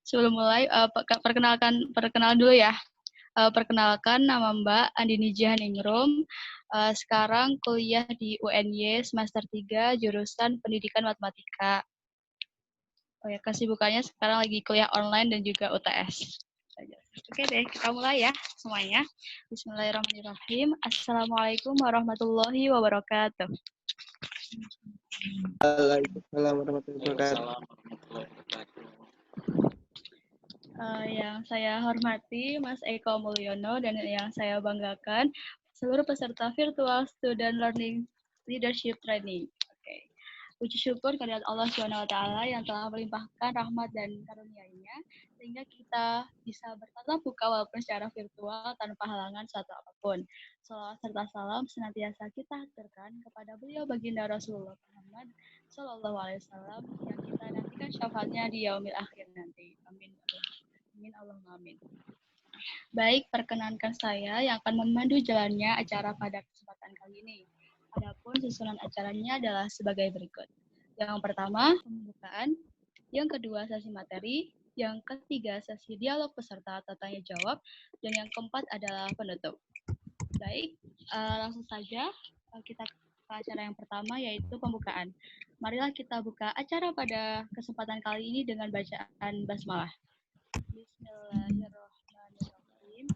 Sebelum mulai, perkenalan dulu ya. Perkenalkan, nama Mbak Andini Jihaningrum. Sekarang kuliah di UNY semester 3, jurusan Pendidikan Matematika. Oh ya, kesibukannya sekarang lagi kuliah online dan juga UTS. Oke deh, kita mulai ya semuanya. Bismillahirrahmanirrahim. Assalamualaikum warahmatullahi wabarakatuh. Waalaikumsalam warahmatullahi wabarakatuh. Yang saya hormati Mas Eko Mulyono dan yang saya banggakan seluruh peserta virtual student learning leadership training. Oke. Puji syukur kehadirat Allah SWT yang telah melimpahkan rahmat dan karunia-Nya sehingga kita bisa bertatap muka walaupun secara virtual tanpa halangan suatu apapun. Salawat serta salam senantiasa kita haturkan kepada beliau baginda Rasulullah Muhammad Sallallahu Alaihi Wasallam yang kita nantikan syafaatnya di yaumil akhir nanti. Amin. Amin, Allahumma amin. Baik, perkenankan saya yang akan memandu jalannya acara pada kesempatan kali ini. Adapun susunan acaranya adalah sebagai berikut. Yang pertama, pembukaan. Yang kedua, sesi materi. Yang ketiga, sesi dialog peserta atau tanya jawab. Dan yang keempat adalah penutup. Baik, langsung saja kita ke acara yang pertama, yaitu pembukaan. Marilah kita buka acara pada kesempatan kali ini dengan bacaan basmalah. Bismillahirrahmanirrahim.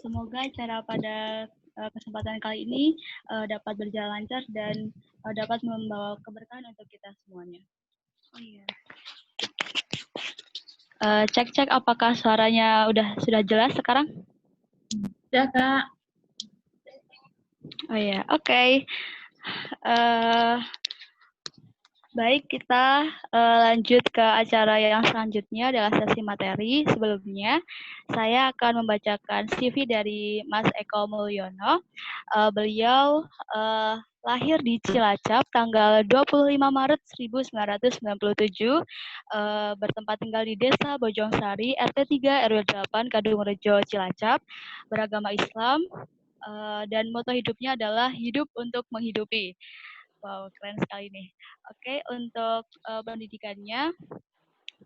Semoga acara pada kesempatan kali ini dapat berjalan lancar dan dapat membawa keberkahan untuk kita semuanya. Oh iya. Cek apakah suaranya sudah jelas sekarang? Sudah, Kak. Oh iya, oke. Baik, kita lanjut ke acara yang selanjutnya adalah sesi materi. Sebelumnya, saya akan membacakan CV dari Mas Eko Mulyono. Beliau lahir di Cilacap tanggal 25 Maret 1997, bertempat tinggal di Desa Bojongsari, RT 3 RW 8, Kadungrejo, Cilacap, beragama Islam, dan moto hidupnya adalah hidup untuk menghidupi. Wow, keren sekali nih. Oke, untuk pendidikannya,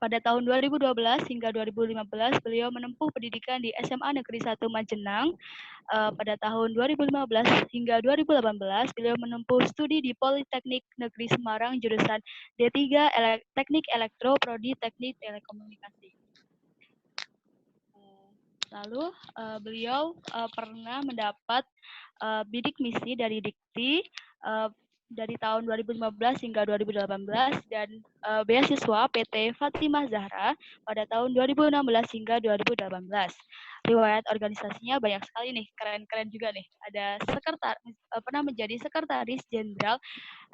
pada tahun 2012 hingga 2015, beliau menempuh pendidikan di SMA Negeri 1 Majenang. Pada tahun 2015 hingga 2018, beliau menempuh studi di Politeknik Negeri Semarang, jurusan D3 Teknik Elektro, Prodi Teknik Telekomunikasi. Lalu, beliau pernah mendapat bidik misi dari Dikti, dari tahun 2015 hingga 2018 dan beasiswa PT Fatimah Zahra pada tahun 2016 hingga 2018. Riwayat organisasinya banyak sekali nih, keren-keren juga nih. Ada pernah menjadi Sekretaris Jenderal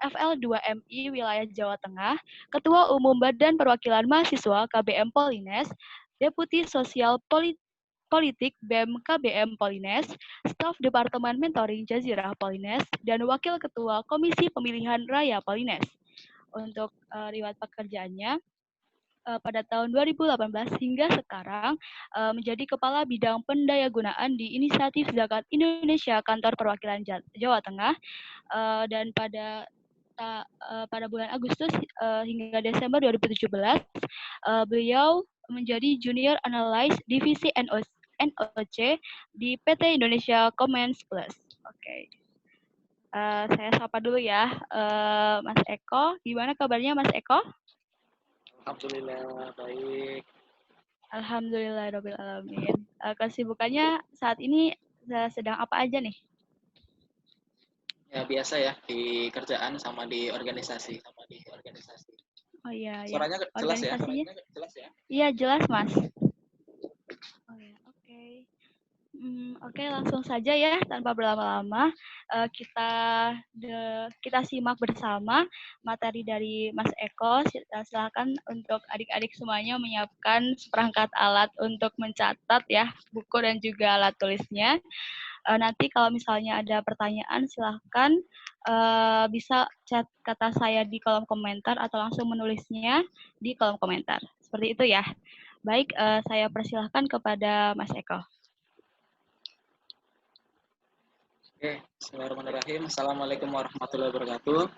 FL2MI Wilayah Jawa Tengah, Ketua Umum Badan Perwakilan Mahasiswa KBM Polines, Deputi Sosial Politik BEM KBM Polines, Staf Departemen Mentoring Jazirah Polines, dan Wakil Ketua Komisi Pemilihan Raya Polines. Untuk riwayat pekerjaannya, pada tahun 2018 hingga sekarang menjadi Kepala Bidang Pendayagunaan di Inisiatif Zakat Indonesia Kantor Perwakilan Jawa Tengah, dan pada bulan Agustus hingga Desember 2017, beliau menjadi Junior Analyst Divisi NOC di PT Indonesia Commerce Plus. Oke. Saya sapa dulu ya, Mas Eko. Gimana kabarnya, Mas Eko? Alhamdulillah, baik. Alhamdulillah, alamin. Kesibukannya saat ini sedang apa aja nih? Ya biasa ya, di kerjaan sama di organisasi. Oh iya, Suaranya ya. jelas ya? Organisasinya? Iya, jelas, Mas. Oh ya, oke. Oke, langsung saja ya, tanpa berlama-lama kita simak bersama materi dari Mas Eko. Silakan untuk adik-adik semuanya menyiapkan seperangkat alat untuk mencatat ya buku dan juga alat tulisnya. Nanti kalau misalnya ada pertanyaan, silahkan bisa chat kata saya di kolom komentar atau langsung menulisnya di kolom komentar. Seperti itu ya. Baik, saya persilahkan kepada Mas Eko. Oke, bismillahirrahmanirrahim. Assalamualaikum warahmatullahi wabarakatuh.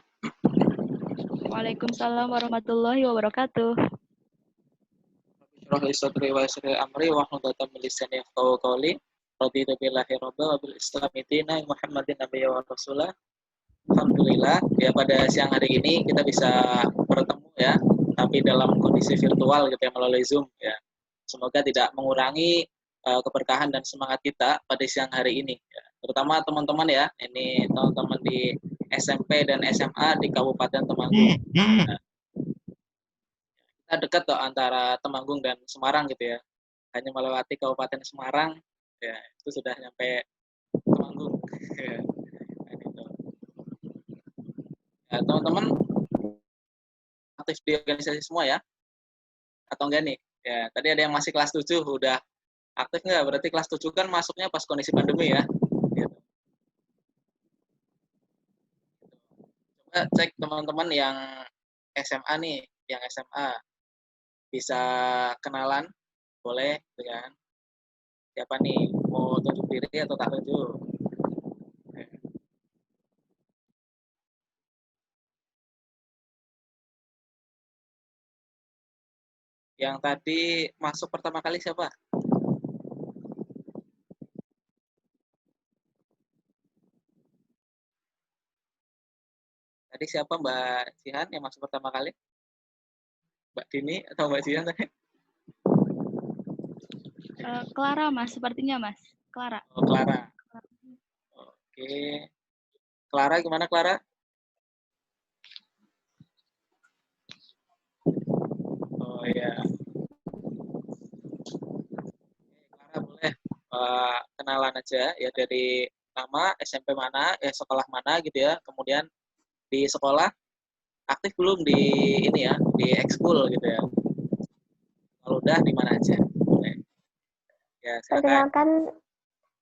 Waalaikumsalam warahmatullahi wabarakatuh. Rabbi shrah li sadri wa yassir li amri wahlul 'uqdatam min lisani yafqahu qawli. Raditu billahi rabban wa bil islami dinan Muhammadin nabiyyan wa rasulah. Alhamdulillah ya pada siang hari ini kita bisa bertemu ya, tapi dalam kondisi virtual gitu ya melalui Zoom ya. Semoga tidak mengurangi keberkahan dan semangat kita pada siang hari ini ya. Terutama teman-teman ya, ini teman-teman di SMP dan SMA di Kabupaten Temanggung. Nah, kita dekat tuh antara Temanggung dan Semarang gitu ya. Hanya melewati Kabupaten Semarang ya itu sudah nyampe Temanggung. Ya, gitu. Ya, teman-teman aktif di organisasi semua ya? Atau enggak nih? Ya, tadi ada yang masih kelas 7 udah aktif nggak? Berarti kelas 7 kan masuknya pas kondisi pandemi ya. Gitu. Coba cek teman-teman yang SMA nih, yang SMA bisa kenalan, boleh dengan siapa nih? Mau tunjuk diri atau tak tunjuk? Yang tadi masuk pertama kali siapa? Tadi siapa Mbak Jihan yang masuk pertama kali? Mbak Dini atau Mbak Jihan tadi? Clara, Mas, sepertinya, Mas. Clara. Oh, Clara. Oke. Clara gimana Clara? Oh iya. Clara boleh kenalan aja ya dari nama, SMP mana, sekolah mana gitu ya. Kemudian di sekolah aktif belum di ini ya, di ekskul gitu ya. Kalau udah di mana aja? Boleh. Ya, silakan. Perkenalkan,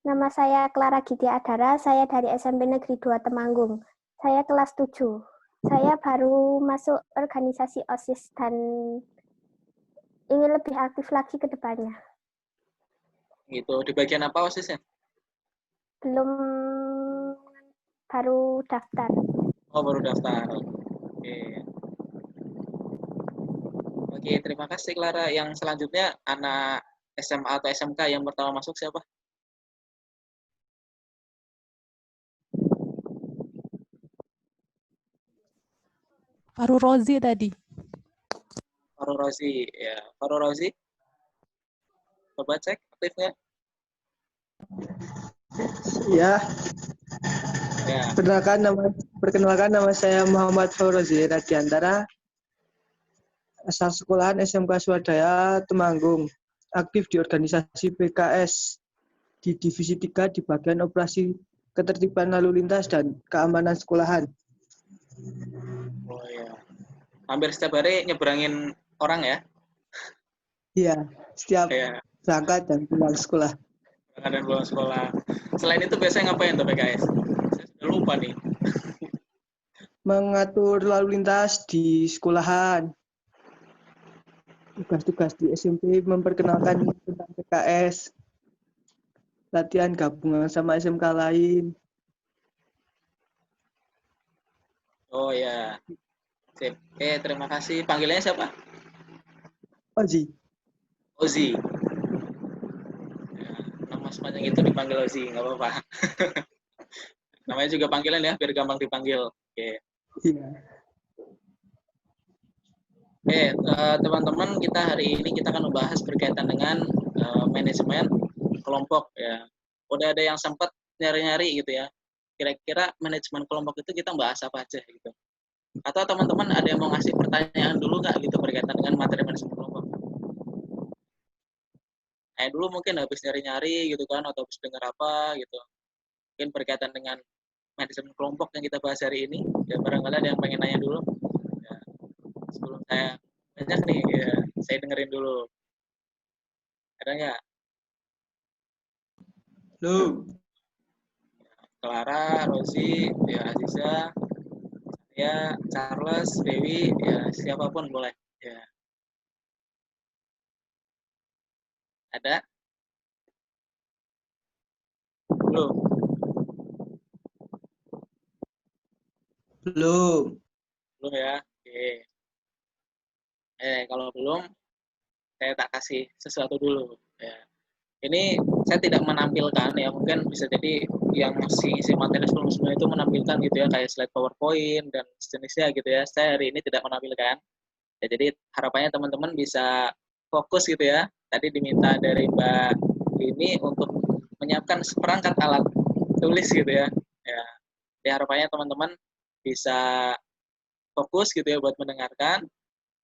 nama saya Clara Gitya Adara, saya dari SMP Negeri 2 Temanggung. Saya kelas 7. Saya baru masuk organisasi OSIS dan ingin lebih aktif lagi ke depannya. Gitu. Di bagian apa OSISnya? Belum, baru daftar. Oh, baru daftar. Oke. Oke, terima kasih Clara. Yang selanjutnya anak SMA atau SMK yang pertama masuk siapa? Faru Rozi tadi. Faru Rozi. Ya, Faru Rozi. Coba cek aktifnya. Ya, Ya. perkenalkan nama saya Muhammad Faurozi Radiantara, asal sekolahan SMK Swadaya Temanggung, aktif di organisasi PKS di Divisi 3 di bagian operasi ketertiban lalu lintas dan keamanan sekolahan. Oh ya. Hampir setiap hari nyeberangin orang ya? Iya, setiap Ya, berangkat dan pulang sekolah. berangkat dan pulang sekolah. Selain itu biasanya ngapain tuh PKS? Saya sudah lupa nih. Mengatur lalu lintas di sekolahan. Tugas-tugas di SMP memperkenalkan tentang PKS. Latihan gabungan sama SMK lain. Oh ya. Sip. Oke, terima kasih. Panggilannya siapa? Ozi. Ozi. Ya, nama sepanjang itu dipanggil Ozi, nggak apa-apa. Namanya juga panggilan ya, biar gampang dipanggil. Oke. Iya. Oke, teman-teman, kita hari ini kita akan membahas berkaitan dengan manajemen kelompok ya. Udah ada yang sempat nyari-nyari gitu ya. Kira-kira manajemen kelompok itu kita bahas apa aja gitu. Atau teman-teman ada yang mau ngasih pertanyaan dulu nggak gitu berkaitan dengan materi manajemen kelompok? Dulu mungkin habis nyari-nyari gitu kan, atau habis dengar apa gitu. Mungkin berkaitan dengan manajemen kelompok yang kita bahas hari ini. Ya barangkali ada yang pengen nanya dulu. Ya, sebelum saya banyak nih, ya saya dengerin dulu. Ada nggak? Halo. Clara, Rosi, ya Aziza, saya, Charles, Dewi, ya siapapun boleh. Ya. Ada? Belum? Belum. Belum ya? Oke. Kalau belum, saya tak kasih sesuatu dulu. Ya. Ini saya tidak menampilkan ya, mungkin bisa jadi yang masih isi materi sebelum-sebelumnya itu menampilkan gitu ya, kayak slide PowerPoint dan sejenisnya gitu ya. Saya hari ini tidak menampilkan. Ya, jadi harapannya teman-teman bisa fokus gitu ya. Tadi diminta dari Mbak ini untuk menyiapkan seperangkat alat tulis gitu ya. Ya, jadi harapannya teman-teman bisa fokus gitu ya buat mendengarkan.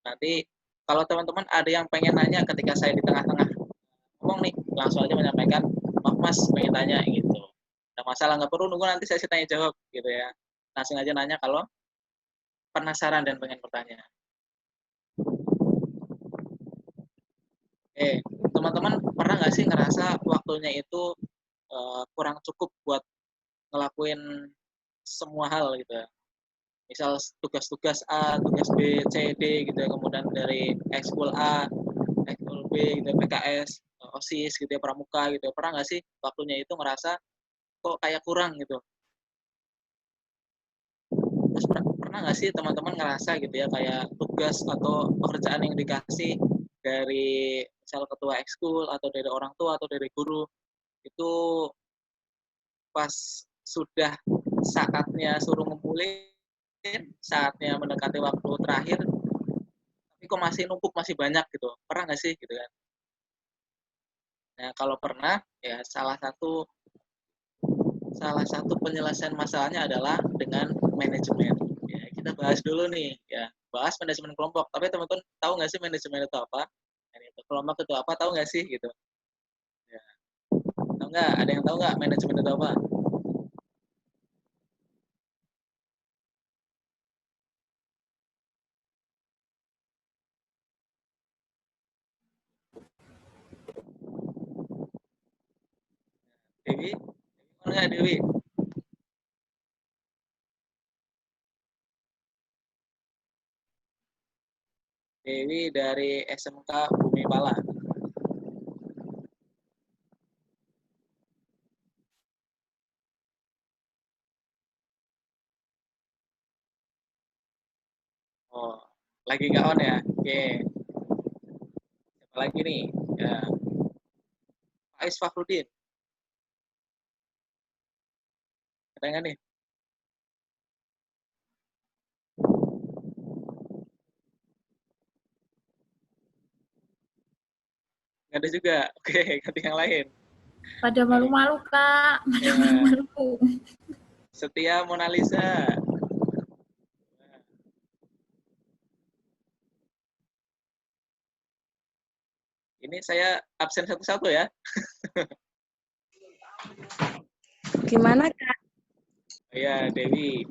Nanti kalau teman-teman ada yang pengen nanya ketika saya di tengah-tengah ngomong nih, langsung aja menyampaikan, maaf mas, pengen tanya gitu. Nggak masalah, nggak perlu nunggu nanti saya tanya jawab gitu ya. Langsung aja nanya kalau penasaran dan pengen bertanya. Teman-teman pernah nggak sih ngerasa waktunya itu kurang cukup buat ngelakuin semua hal gitu ya? Misal tugas-tugas A, tugas B, C, D gitu ya, kemudian dari ekskul A, ekskul B gitu, PKS, OSIS gitu ya, pramuka gitu ya. Pernah nggak sih waktunya itu ngerasa kok kayak kurang gitu? Terus pernah nggak sih teman-teman ngerasa gitu ya kayak tugas atau pekerjaan yang dikasih dari misal ketua ekskul atau dari orang tua atau dari guru itu pas sudah saatnya suruh ngumpulin, saatnya mendekati waktu terakhir, tapi kok masih numpuk, masih banyak gitu. Pernah nggak sih gitu kan? Nah, kalau pernah, ya salah satu penyelesaian masalahnya adalah dengan manajemen. Ya, kita bahas dulu nih, ya, bahas manajemen kelompok. Tapi teman-teman tahu nggak sih manajemen itu apa? Dan itu kelompok itu apa? Tahu nggak sih gitu? Ya. Tahu nggak? Ada yang tahu nggak manajemen itu apa? Dewi? Tahu nggak Dewi? Dewi dari SMK Bumi Pala. Oh, lagi nggak on ya? Oke. Siapa lagi nih? Ya, Pak Isfafrudin. Ada nggak nih? Nggak ada juga. Oke, ganti yang lain. Pada malu-malu, Kak. Pada Ya, malu-malu. Setia Mona Lisa. Ini saya absen satu-satu ya. Gimana, Kak? Ya, Dewi.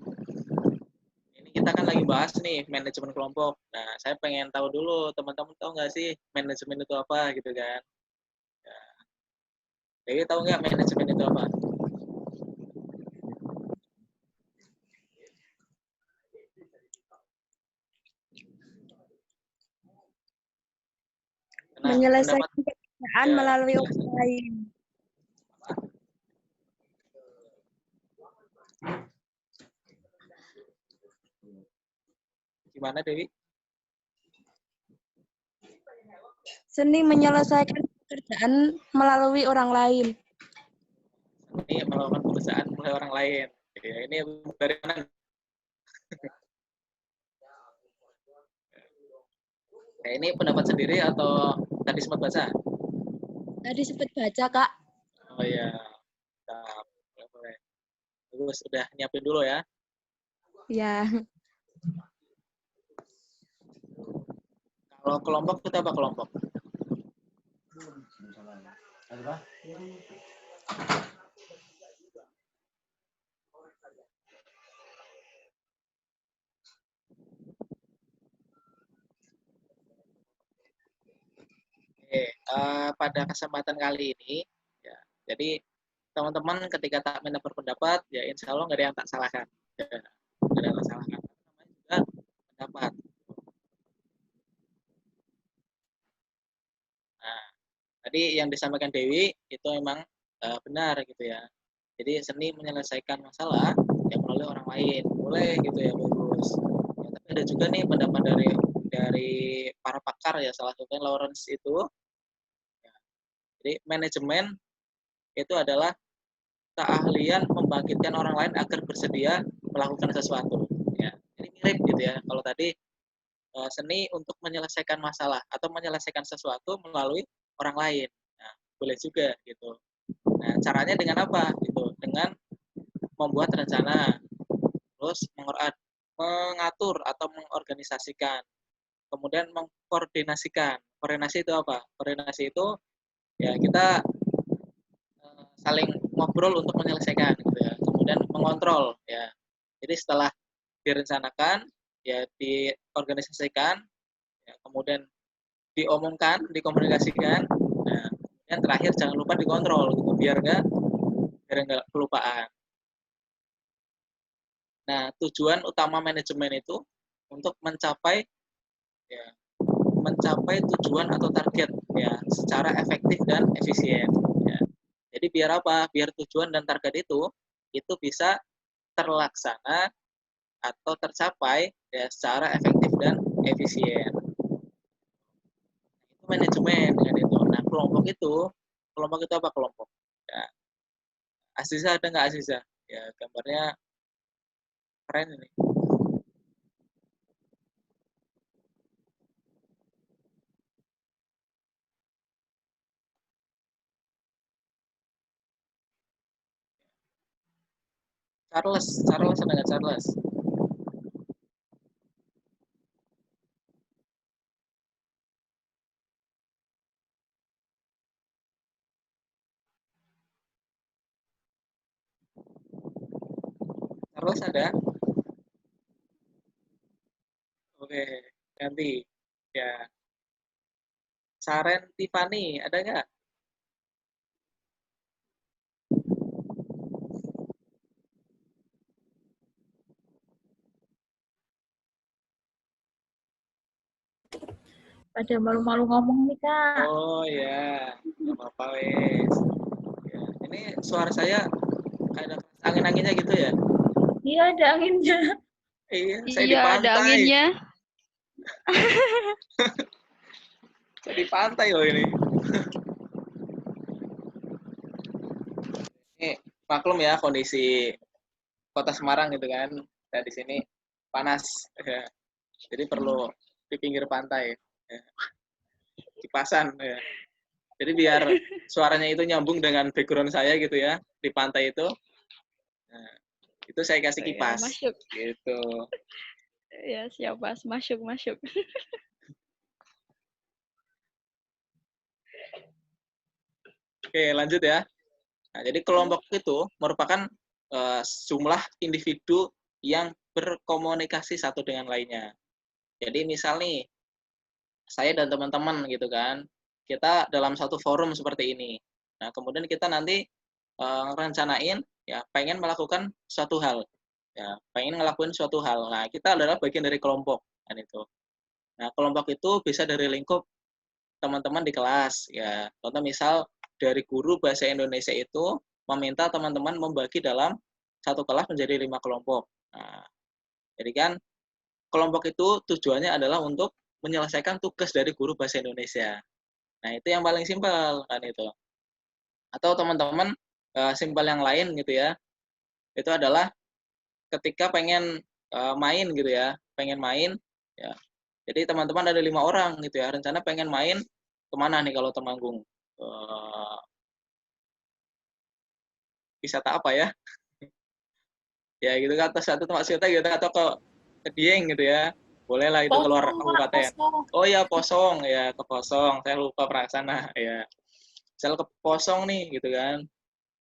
Ini kita kan lagi bahas nih manajemen kelompok. Nah, saya pengen tahu dulu, teman-teman tahu nggak sih manajemen itu apa gitu kan? Ya. Dewi tahu nggak manajemen itu apa? Nah, Menyelesaikan pekerjaan ya, melalui jelas. orang lain. Gimana Dewi? Seni menyelesaikan pekerjaan melalui orang lain. Ini melakukan pekerjaan oleh orang lain. Ya, ini dari mana? Ya, ini pendapat sendiri atau tadi sempat baca? Tadi sempat baca, Kak. Oh iya. Nah, boleh. Terus udah nyiapin dulu ya. Ya. Kalau kelompok itu apa kelompok? Oke, pada kesempatan kali ini, ya, jadi teman-teman ketika tak minta berpendapat, ya insya Allah nggak ada yang tak salahkan. Ya, nggak ada yang tak salahkan. Namanya juga pendapat. Nah, tadi yang disampaikan Dewi itu memang benar gitu ya. Jadi seni menyelesaikan masalah yang melalui orang lain, boleh gitu ya, bagus. Ya, tapi ada juga nih pendapat dari para pakar ya, salah satunya Lawrence itu. Ya, jadi manajemen itu adalah keahlian membangkitkan orang lain agar bersedia melakukan sesuatu. Ya, jadi mirip gitu ya. Kalau tadi seni untuk menyelesaikan masalah atau menyelesaikan sesuatu melalui orang lain. Nah, boleh juga gitu. Nah, caranya dengan apa? Gitu. Dengan membuat rencana, terus mengatur atau mengorganisasikan, kemudian mengkoordinasikan. Koordinasi itu apa? Koordinasi itu ya kita saling ngobrol untuk menyelesaikan gitu ya. Kemudian mengontrol ya. Jadi setelah direncanakan, ya diorganisasikan, ya, kemudian diomongkan, dikomunikasikan. Nah, yang terakhir jangan lupa dikontrol gitu biar nggak kelupaan. Nah, tujuan utama manajemen itu untuk mencapai tujuan atau target ya secara efektif dan efisien. Ya. Jadi biar apa? Biar tujuan dan target itu bisa terlaksana atau tercapai ya secara efektif dan efisien. Itu manajemen kan itu. Nah, kelompok itu apa kelompok? Ya. Aziza ada nggak Aziza? Ya, gambarnya keren ini. Charles ada nggak Charles? Charles ada? Oke, ganti. Ya, Saren Tiffany ada nggak? Pada malu-malu ngomong nih, Kak. Oh ya, nggak apa-apa wes. Ya, ini suara saya ada angin-anginnya gitu ya? Iya, ada anginnya. Iya, saya di Iya, ada pantai. anginnya. Saya di pantai loh ini. Ini maklum ya kondisi Kota Semarang gitu kan. Nah, di sini panas. Ya. Jadi perlu di pinggir pantai. Ya. Kipasan ya. Jadi biar suaranya itu nyambung dengan background saya gitu ya di pantai itu. Nah, itu saya kasih kipas. Masuk. Gitu. Ya, siap, Mas. Masuk. Oke, lanjut ya. Nah, jadi kelompok itu merupakan jumlah individu yang berkomunikasi satu dengan lainnya. Jadi misal nih, saya dan teman-teman gitu kan, kita dalam satu forum seperti ini. Nah, kemudian kita nanti rencanain ya pengen melakukan suatu hal. Ya, pengen ngelakuin suatu hal. Nah, kita adalah bagian dari kelompok kan itu. Nah, kelompok itu bisa dari lingkup teman-teman di kelas ya. Contoh misal dari guru bahasa Indonesia itu meminta teman-teman membagi dalam satu kelas menjadi 5 kelompok. Nah, jadi kan kelompok itu tujuannya adalah untuk menyelesaikan tugas dari guru bahasa Indonesia. Nah, itu yang paling simpel kan itu. Atau teman-teman simpel yang lain gitu ya. Itu adalah ketika pengen main gitu ya, pengen main ya. Jadi teman-teman ada 5 orang gitu ya, rencana pengen main kemana nih kalau Temanggung? Wisata apa ya? Ya gitu kan, atau satu tempat wisata gitu, atau ke Dieng gitu ya. Boleh lah itu keluar kabupaten. Oh ya, Posong ya, ke Posong. Saya lupa pernah ke sana ya. Misal ke Posong nih gitu kan.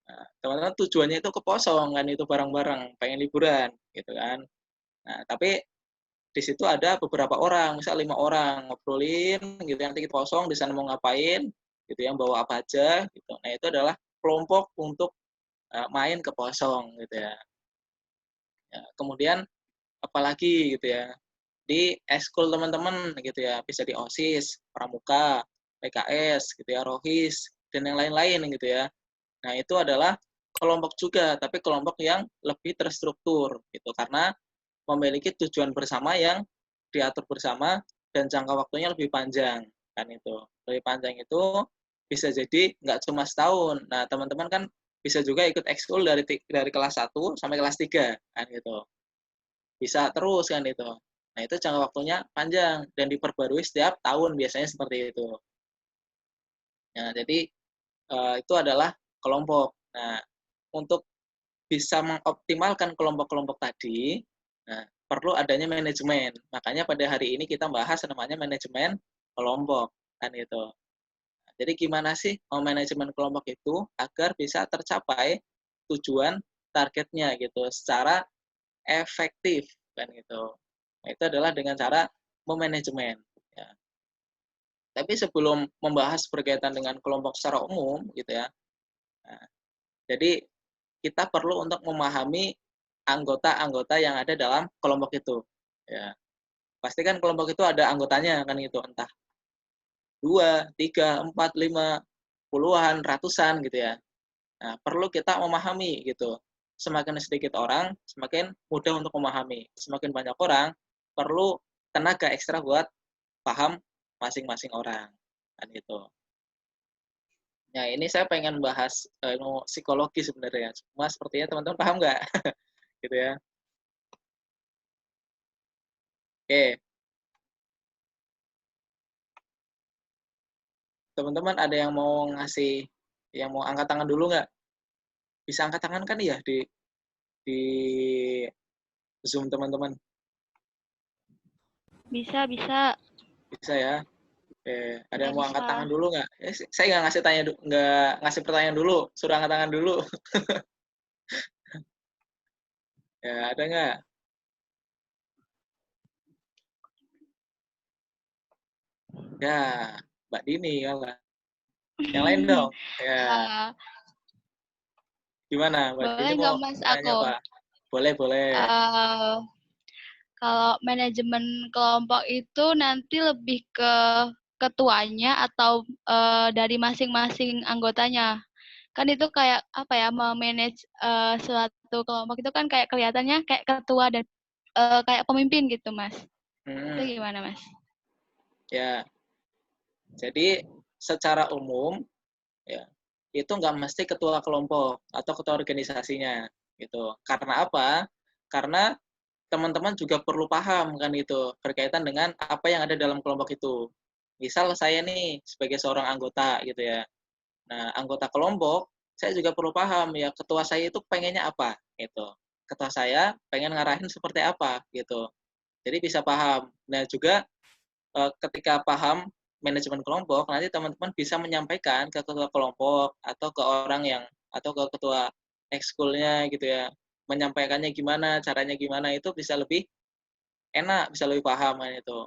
Nah, teman-teman tujuannya itu ke Posong kan, itu bareng-bareng, pengen liburan gitu kan. Nah, tapi di situ ada beberapa orang, misal 5 orang ngobrolin gitu, nanti kita Posong di sana mau ngapain gitu, yang bawa apa aja gitu. Nah, itu adalah kelompok untuk main ke Posong gitu ya. Ya, kemudian apalagi gitu ya, di eskul teman-teman gitu ya, bisa di OSIS, Pramuka, PKS gitu ya, Rohis, dan yang lain-lain gitu ya. Nah, itu adalah kelompok juga, tapi kelompok yang lebih terstruktur gitu, karena memiliki tujuan bersama yang diatur bersama dan jangka waktunya lebih panjang kan itu. Lebih panjang itu bisa jadi nggak cuma setahun. Nah, teman-teman kan bisa juga ikut ekskul dari kelas 1 sampai kelas 3 kan gitu. Bisa terus kan itu. Nah, itu jangka waktunya panjang dan diperbarui setiap tahun biasanya seperti itu. Nah, jadi itu adalah kelompok. Nah, untuk bisa mengoptimalkan kelompok-kelompok tadi, nah, perlu adanya manajemen. Makanya pada hari ini kita bahas namanya manajemen kelompok kan itu. Jadi gimana sih manajemen kelompok itu agar bisa tercapai tujuan targetnya gitu secara efektif kan gitu. Nah, itu adalah dengan cara memanajemen. Ya. Tapi sebelum membahas berkaitan dengan kelompok secara umum gitu ya, nah, jadi kita perlu untuk memahami anggota-anggota yang ada dalam kelompok itu. Ya. Pasti kan kelompok itu ada anggotanya kan gitu, entah 2, 3, 4, 5, puluhan, ratusan gitu ya. Nah, perlu kita memahami gitu. Semakin sedikit orang, semakin mudah untuk memahami. Semakin banyak orang, perlu tenaga ekstra buat paham masing-masing orang. Kan gitu. Nah, ini saya pengen bahas ilmu psikologi sebenarnya. Cuma sepertinya teman-teman paham nggak? Gitu ya. Oke. Teman-teman ada yang mau angkat tangan dulu nggak? Bisa angkat tangan kan ya di Zoom teman-teman? Bisa, bisa. Bisa ya. Oke, ada yang mau angkat Bisa. tangan dulu nggak? Saya nggak ngasih pertanyaan dulu, suruh angkat tangan dulu. Ya, ada nggak? Ya, Mbak Dini kalah. Yang lain dong. Ya, gimana? Mbak Dini Boleh mau nggak Mas tanya aku? apa? Boleh, boleh. Kalau manajemen kelompok itu nanti lebih ke ketuanya atau dari masing-masing anggotanya. Kan itu kayak apa ya, memanage suatu kelompok itu kan kayak kelihatannya kayak ketua dan kayak pemimpin gitu, Mas. Itu gimana, Mas? Ya, jadi secara umum ya itu nggak mesti ketua kelompok atau ketua organisasinya gitu. Karena apa? Karena teman-teman juga perlu paham kan itu berkaitan dengan apa yang ada dalam kelompok itu. Misal saya nih sebagai seorang anggota gitu ya. Nah, anggota kelompok, saya juga perlu paham ya ketua saya itu pengennya apa gitu. Ketua saya pengen ngarahin seperti apa gitu. Jadi bisa paham. Nah, juga ketika paham manajemen kelompok, nanti teman-teman bisa menyampaikan ke ketua kelompok atau ke orang yang atau ke ketua ekskulnya gitu ya. Menyampaikannya gimana, caranya gimana itu bisa lebih enak, bisa lebih paham kan itu.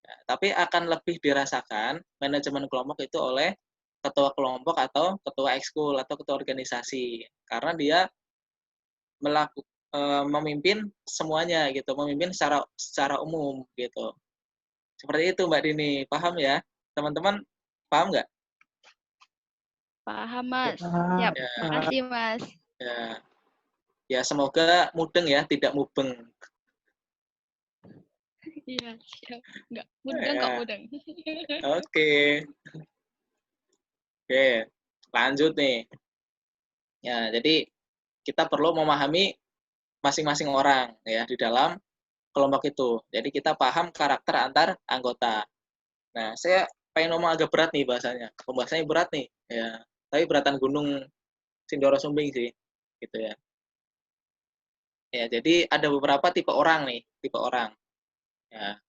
Ya, tapi akan lebih dirasakan manajemen kelompok itu oleh ketua kelompok atau ketua ekskul atau ketua organisasi karena dia memimpin semuanya gitu, memimpin secara umum gitu. Seperti itu Mbak Dini, paham ya? Teman-teman paham nggak? Paham, Mas. Ah, Siap. Makasih, Mas. Ya, ya semoga mudeng ya, tidak mubeng. Iya, siap. Nggak mudeng kok, Ya, mudeng. oke. Oke, lanjut nih. Ya, jadi kita perlu memahami masing-masing orang ya di dalam kelompok itu. Jadi kita paham karakter antar anggota. Nah, saya pengen ngomong agak berat nih bahasanya. Pembahasannya berat nih, ya. Tapi beratan Gunung Sindoro Sumbing sih, gitu ya. Ya, jadi ada beberapa tipe orang nih, tipe orang. Ya,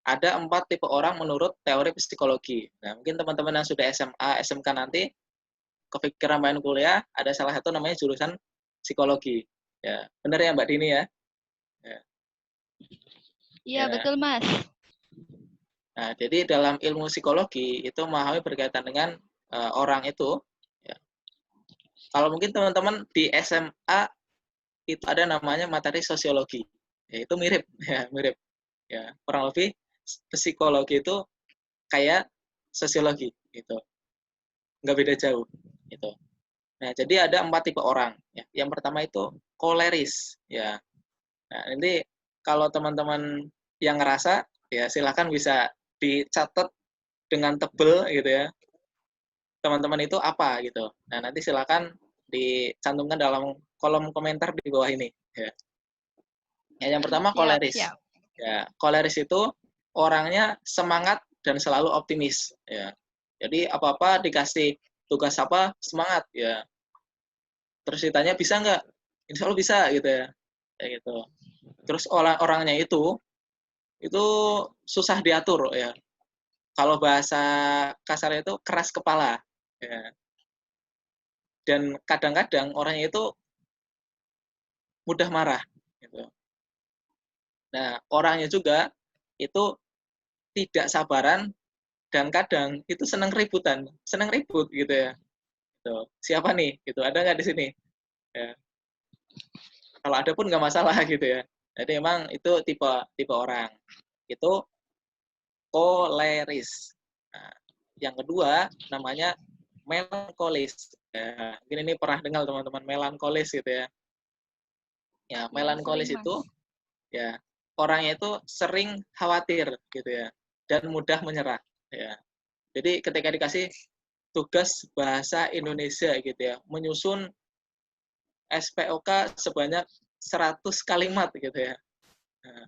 ada 4 tipe orang menurut teori psikologi. Nah, mungkin teman-teman yang sudah SMA, SMK nanti kepikiran main kuliah, ada salah satu namanya jurusan psikologi. Ya, benar ya Mbak Dini ya? Ya. Iya, betul, Mas. Nah, jadi dalam ilmu psikologi itu memahami berkaitan dengan orang itu. Ya. Kalau mungkin teman-teman di SMA itu ada namanya materi sosiologi, ya, itu mirip, ya mirip. Ya, kurang lebih psikologi itu kayak sosiologi, gitu. Nggak beda jauh, gitu. Nah, jadi ada 4 tipe orang. Ya. Yang pertama itu koleris, ya. Nah, nanti kalau teman-teman yang ngerasa, ya silakan bisa dicatat dengan tebel gitu ya. Teman-teman itu apa gitu. Nah, nanti silakan dicantumkan dalam kolom komentar di bawah ini. Ya. Yang pertama koleris. Siap. Ya, koleris itu orangnya semangat dan selalu optimis. Ya. Jadi apa-apa dikasih tugas apa semangat ya. Terus ditanya bisa nggak? Insya Allah bisa gitu ya. Kayak gitu. Terus orangnya itu susah diatur ya. Kalau bahasa kasarnya itu keras kepala. Ya. Dan kadang-kadang orangnya itu mudah marah. Gitu. Nah, orangnya juga itu tidak sabaran dan kadang itu senang ributan, senang ribut gitu ya. Gitu. Siapa nih? Gitu. Ada nggak di sini? Ya. Kalau ada pun nggak masalah gitu ya. Jadi emang itu tipe orang. Itu koleris. Nah, yang kedua namanya melankolis. Ya, mungkin ini pernah dengar teman-teman melankolis gitu ya. Ya, melankolis sering, itu Mas. ya orangnya itu sering khawatir gitu ya dan mudah menyerah ya. Jadi ketika dikasih tugas bahasa Indonesia gitu ya, menyusun SPOK sebanyak 100 kalimat gitu ya. Nah,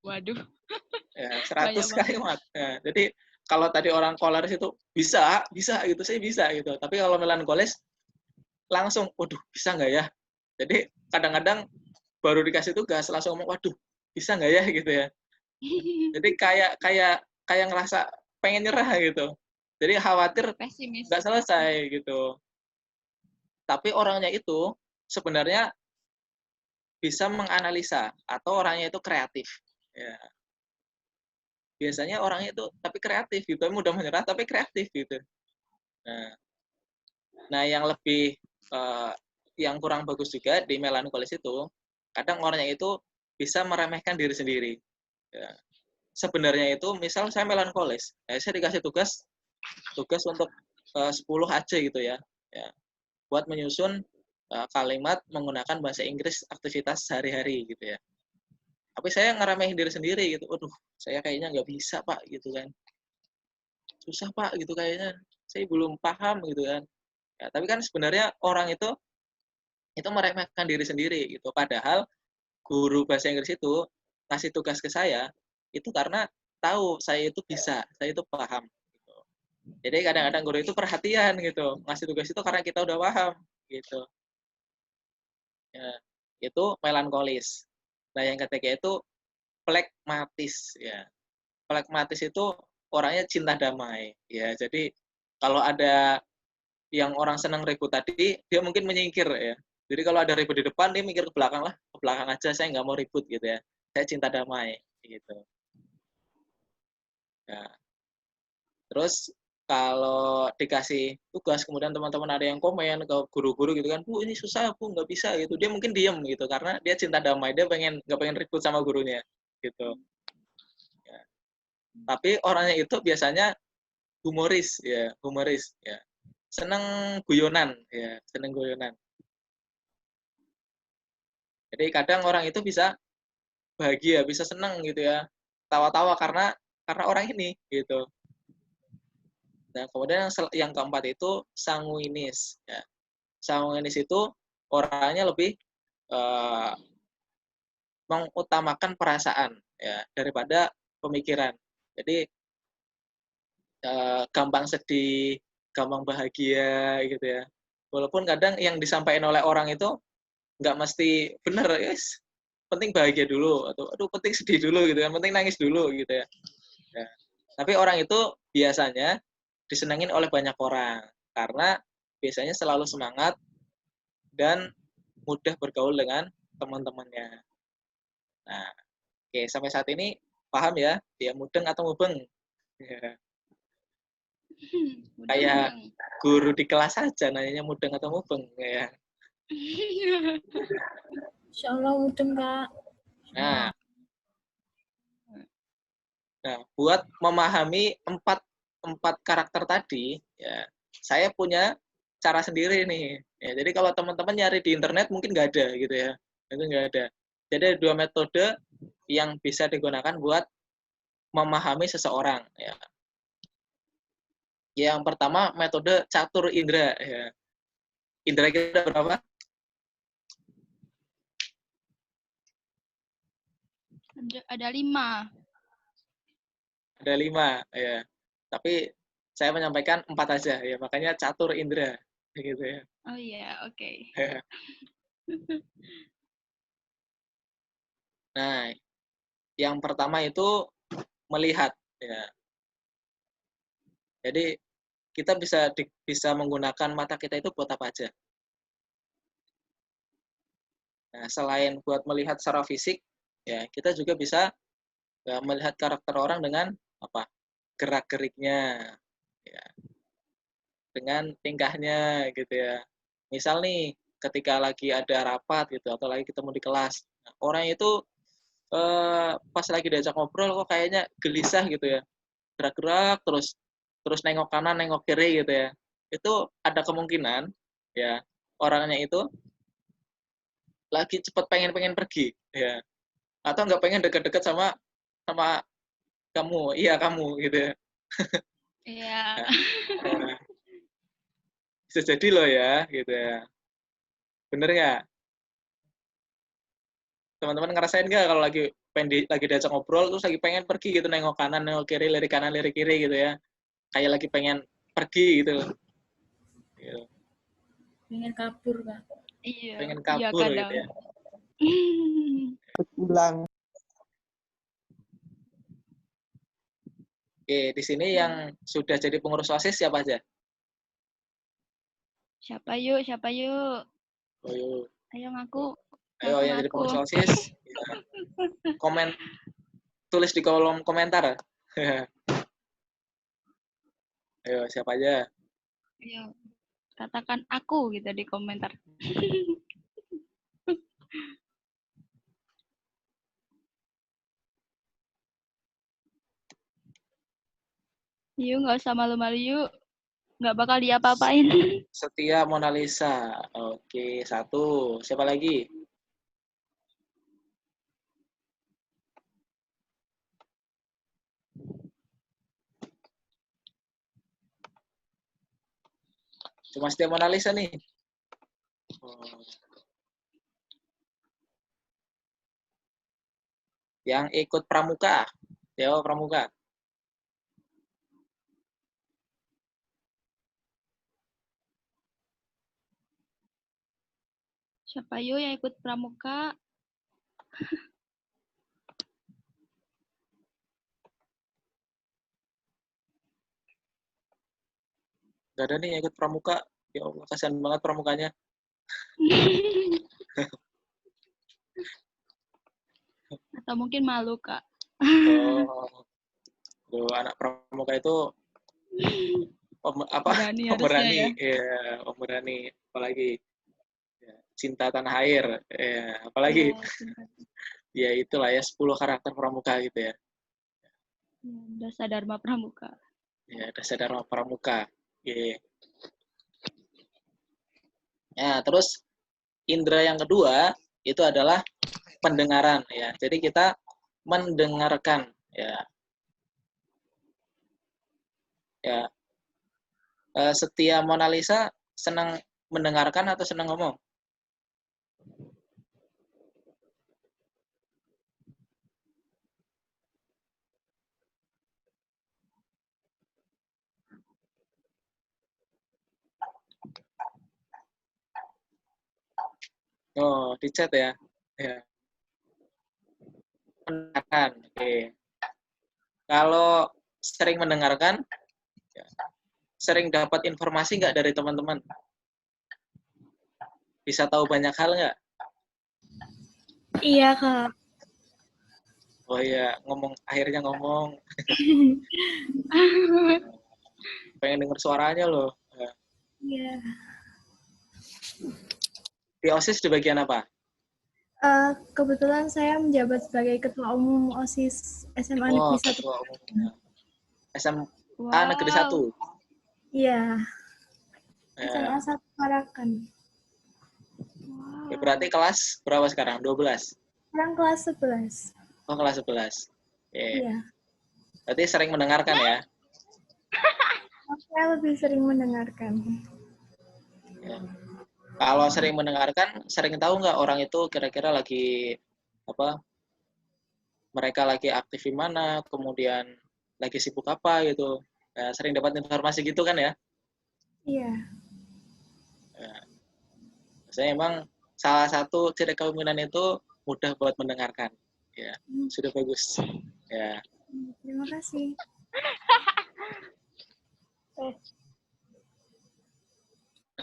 Waduh, ya banyak 100 banget. kalimat. Nah, jadi kalau tadi orang koleris itu bisa gitu, saya bisa gitu. Tapi kalau melankolis langsung, waduh bisa nggak ya? Jadi kadang-kadang baru dikasih tugas langsung ngomong, waduh bisa nggak ya gitu ya. Jadi kayak ngerasa pengen nyerah gitu. Jadi khawatir Pesimis. nggak selesai gitu. Tapi orangnya itu sebenarnya bisa menganalisa atau orangnya itu kreatif. Ya. Biasanya orangnya itu tapi kreatif gitu, mudah menyerah tapi kreatif gitu. Nah yang lebih yang kurang bagus juga di melankolis itu, kadang orangnya itu bisa meremehkan diri sendiri. Ya. Sebenarnya itu, misal saya melankolis, saya dikasih tugas untuk 10 aja gitu ya, buat menyusun kalimat menggunakan bahasa Inggris aktivitas sehari-hari gitu ya. Tapi saya ngeremehin diri sendiri gitu, waduh, saya kayaknya nggak bisa Pak gitu kan, susah Pak gitu kayaknya, saya belum paham gitu kan. Ya, tapi kan sebenarnya orang itu meremehkan diri sendiri gitu. Padahal guru bahasa Inggris itu ngasih tugas ke saya itu karena tahu saya itu bisa, saya itu paham. Gitu. Jadi kadang-kadang guru itu perhatian gitu, ngasih tugas itu karena kita udah paham gitu. Ya, itu melankolis. Nah yang ketiga itu plekmatis ya. Plekmatis itu orangnya cinta damai ya. Jadi kalau ada yang orang senang ribut tadi, dia mungkin menyingkir ya. Jadi kalau ada ribut di depan, dia mikir ke belakang lah, ke belakang aja, saya nggak mau ribut gitu ya. Saya cinta damai gitu. Nah, terus kalau dikasih tugas, kemudian teman-teman ada yang komen ke guru-guru gitu kan, Bu ini susah, Bu nggak bisa gitu. Dia mungkin diem gitu karena dia cinta damai, dia nggak pengen ribut sama gurunya gitu. Ya. Tapi orangnya itu biasanya humoris ya, seneng guyonan ya, seneng guyonan. Jadi kadang orang itu bisa bahagia, bisa senang gitu ya, tawa-tawa karena orang ini gitu. Nah kemudian yang keempat itu sanguinis. Ya. Sanguinis itu orangnya lebih mengutamakan perasaan ya daripada pemikiran. Jadi gampang sedih, gampang bahagia gitu ya. Walaupun kadang yang disampaikan oleh orang itu nggak mesti benar, yes. Penting bahagia dulu atau aduh penting sedih dulu gitu kan, penting nangis dulu gitu ya. Ya. Tapi orang itu biasanya disenangin oleh banyak orang karena biasanya selalu semangat dan mudah bergaul dengan teman-temannya. Nah, oke sampai saat ini paham ya dia mudeng atau mubeng? Ya. Kayak guru di kelas aja nanyanya mudeng atau mubeng ya. Insya Allah mudeng, Kak. Nah, buat memahami empat karakter tadi, ya saya punya cara sendiri nih. Ya, jadi kalau teman-teman nyari di internet mungkin nggak ada gitu ya, itu nggak ada. Jadi ada 2 metode yang bisa digunakan buat memahami seseorang. Ya. Yang pertama metode catur indera. Ya. Indera kita ada berapa? Ada 5. Ada 5. Ya. Tapi saya menyampaikan 4 aja. Ya. Makanya catur indera. Gitu ya. Oh iya, oke. Nah, yang pertama itu melihat. Ya. Jadi kita bisa menggunakan mata kita itu buat apa aja. Nah, selain buat melihat secara fisik, ya kita juga bisa ya, melihat karakter orang dengan apa? Gerak-geriknya, ya, dengan tingkahnya gitu ya. Misal nih, ketika lagi ada rapat gitu atau lagi ketemu di kelas, nah, orang itu pas lagi diajak ngobrol kok kayaknya gelisah gitu ya, gerak-gerak terus nengok kanan, nengok kiri gitu ya. Itu ada kemungkinan ya orangnya itu lagi cepet pengen pergi ya, atau nggak pengen deket-deket sama kamu, iya kamu gitu ya. Iya. Nah, nah, bisa jadi loh ya gitu ya. Bener nggak? Teman-teman ngerasain nggak kalau lagi diajak ngobrol terus lagi pengen pergi gitu, nengok kanan, nengok kiri, lirik kanan, lirik kiri gitu ya. Kayak lagi pengen pergi gitu. Gitu. Pengen kabur, Kak. Iya. Pengen Iya kabur kadang. gitu ya. Pulang. Oke, di sini yang sudah jadi pengurus OSIS siapa aja? Siapa yuk? Siapa yuk? Oh, yuk. Ayo ngaku. Ayo yang jadi pengurus OSIS, ya. Tulis di kolom komentar. Ayo, siapa aja? Ayo. Katakan aku gitu di komentar. Yuk, nggak usah malu-malu yuk. Nggak bakal diapa-apain. Setia Mona Lisa. Oke, 1. Siapa lagi? Cuma Setia Mona Lisa nih. Oh. Yang ikut pramuka. Dewa pramuka. Siapa yuk yang ikut pramuka? Gak ada nih yang ikut pramuka. Ya Allah, kasihan banget pramukanya. Atau mungkin malu, Kak. Oh, anak pramuka itu Berani harusnya pemberani, ya. pemberani, apalagi ya, cinta tanah air, ya, apalagi ya itulah ya 10 karakter pramuka gitu ya. Dasar Dharma Pramuka. Ya, dasar Dharma Pramuka. Ya. Ya, terus indera yang kedua itu adalah pendengaran ya. Jadi kita mendengarkan ya. Ya. Setia Mona Lisa senang mendengarkan atau senang ngomong? Oh, di chat ya. Ya. Mendengarkan. Oke. Kalau sering mendengarkan, ya, sering dapat informasi nggak dari teman-teman? Bisa tahu banyak hal nggak? Iya, Kak. Oh iya, akhirnya ngomong. Pengen denger suaranya loh. Iya. Di OSIS di bagian apa? Kebetulan saya menjabat sebagai Ketua Umum OSIS SMA Oh, Negeri 1. ketua umum. SMA Wow. Negeri 1. Iya, Ya. SMA 1 Parakan. Ya, berarti kelas berapa sekarang? 12? Sekarang kelas 11. Oh, kelas 11. Oke. Iya. Berarti sering mendengarkan ya? Saya lebih sering mendengarkan. Ya. Kalau sering mendengarkan, sering tahu nggak orang itu kira-kira lagi apa? Mereka lagi aktif di mana, kemudian lagi sibuk apa gitu. Ya, sering dapat informasi gitu kan ya? Iya. Ya. Saya emang salah satu ciri kepemimpinan itu mudah buat mendengarkan. Ya, sudah bagus. Ya. Terima kasih.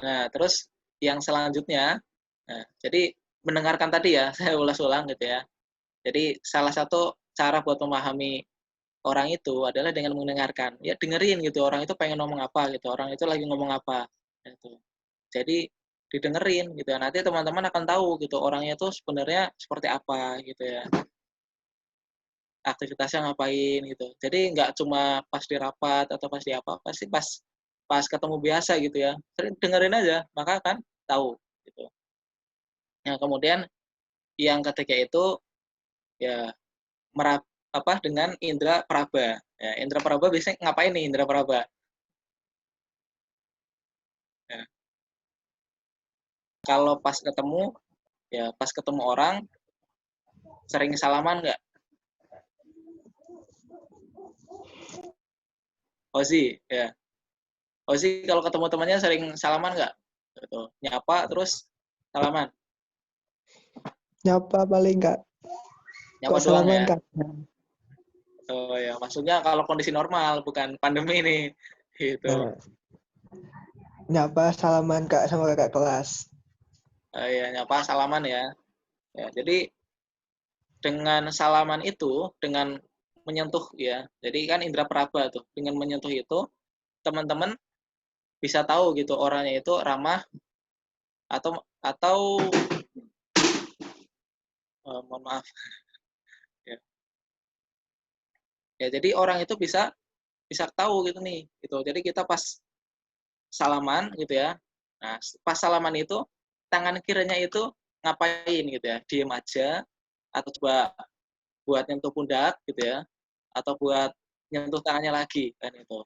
Nah, terus yang selanjutnya, nah, jadi mendengarkan tadi ya, saya ulas-ulang gitu ya. Jadi salah satu cara buat memahami orang itu adalah dengan mendengarkan. Ya dengerin gitu, orang itu pengen ngomong apa gitu, orang itu lagi ngomong apa. Gitu. Jadi didengerin gitu ya. Nanti teman-teman akan tahu gitu orangnya itu sebenarnya seperti apa gitu ya. Aktivitasnya ngapain gitu. Jadi nggak cuma pas di rapat atau pas di apa, pasti pas ketemu biasa gitu ya. Sering dengerin aja, maka akan tahu gitu. Nah, kemudian yang ketiga itu ya dengan indera peraba. Ya, indera peraba biasanya ngapain nih indera peraba? Ya, kalau pas ketemu orang sering salaman nggak? Ozi, ya. Ozi kalau ketemu temannya sering salaman nggak? Gitu. Nyapa terus salaman. Nyapa paling Kak. Nyapa Kok doang salaman ya. Kak? Oh ya, maksudnya kalau kondisi normal bukan pandemi nih. Gitu. Nah, nyapa salaman Kak sama kakak kelas. Ya, nyapa salaman ya. Ya, jadi dengan salaman itu, dengan menyentuh ya. Jadi kan indera peraba tuh, dengan menyentuh itu teman-teman bisa tahu gitu orangnya itu ramah atau mohon maaf ya. Ya, jadi orang itu bisa tahu gitu nih gitu. Jadi kita pas salaman gitu ya. Nah, pas salaman itu tangan kirinya itu ngapain gitu ya? Diem aja atau coba buat nyentuh pundak gitu ya, atau buat nyentuh tangannya lagi kan itu.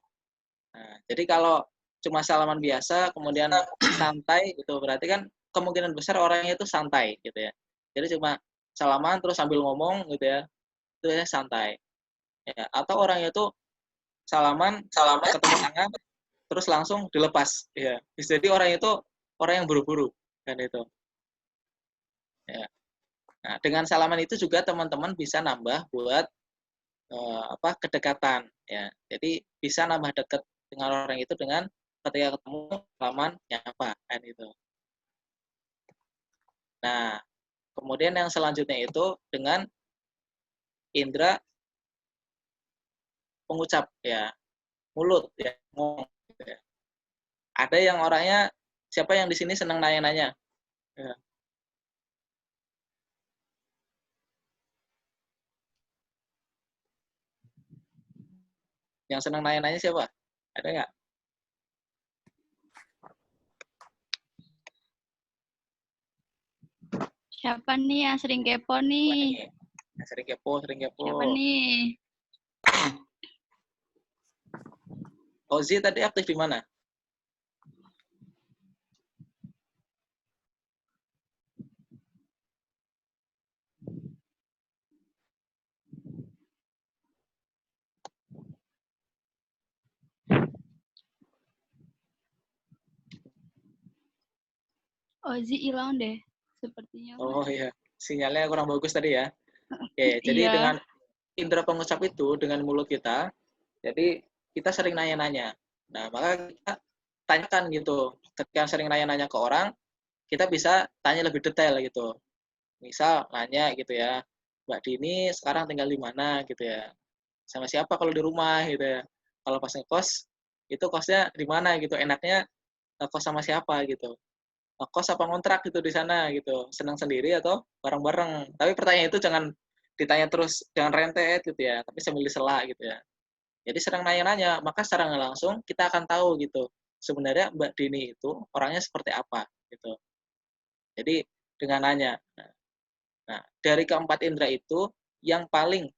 Nah, jadi kalau cuma salaman biasa kemudian santai gitu berarti kan kemungkinan besar orangnya itu santai gitu ya. Jadi cuma salaman terus sambil ngomong gitu ya, itu ya santai. Ya, atau orangnya itu salaman ketemu tangan terus langsung dilepas ya. Jadi orang itu orang yang buru-buru kan itu. Ya. Nah, dengan salaman itu juga teman-teman bisa nambah buat kedekatan ya. Jadi bisa nambah dekat dengan orang itu dengan ketika ketemu salaman nyapa kan itu. Nah, kemudian yang selanjutnya itu dengan indera pengucap ya, mulut ya, ngomong gitu ya. Ada yang orangnya siapa yang di sini senang nanya-nanya? Ya. Yang senang nanya-nanya siapa? Ada nggak? Siapa nih yang sering kepo nih? Sering kepo. Siapa nih? Ozi tadi aktif di mana? Ozi hilang deh, sepertinya. Oh iya, sinyalnya kurang bagus tadi ya. Oke, jadi Iya. dengan indera pengucap itu, dengan mulut kita, jadi kita sering nanya-nanya. Nah, maka kita tanyakan gitu. Ketika sering nanya-nanya ke orang, kita bisa tanya lebih detail gitu. Misal nanya gitu ya, Mbak Dini sekarang tinggal di mana gitu ya. Sama siapa kalau di rumah gitu ya. Kalau pas ngekos, itu kosnya di mana gitu. Enaknya ngekos sama siapa gitu. Ngekos apa ngontrak gitu di sana gitu. Senang sendiri atau bareng-bareng. Tapi pertanyaan itu jangan ditanya terus, jangan rentet gitu ya. Tapi sambil disela gitu ya. Jadi sering nanya-nanya, maka secara nggak langsung kita akan tahu gitu. Sebenarnya Mbak Dini itu orangnya seperti apa gitu. Jadi dengan nanya. Nah, dari keempat indera itu yang paling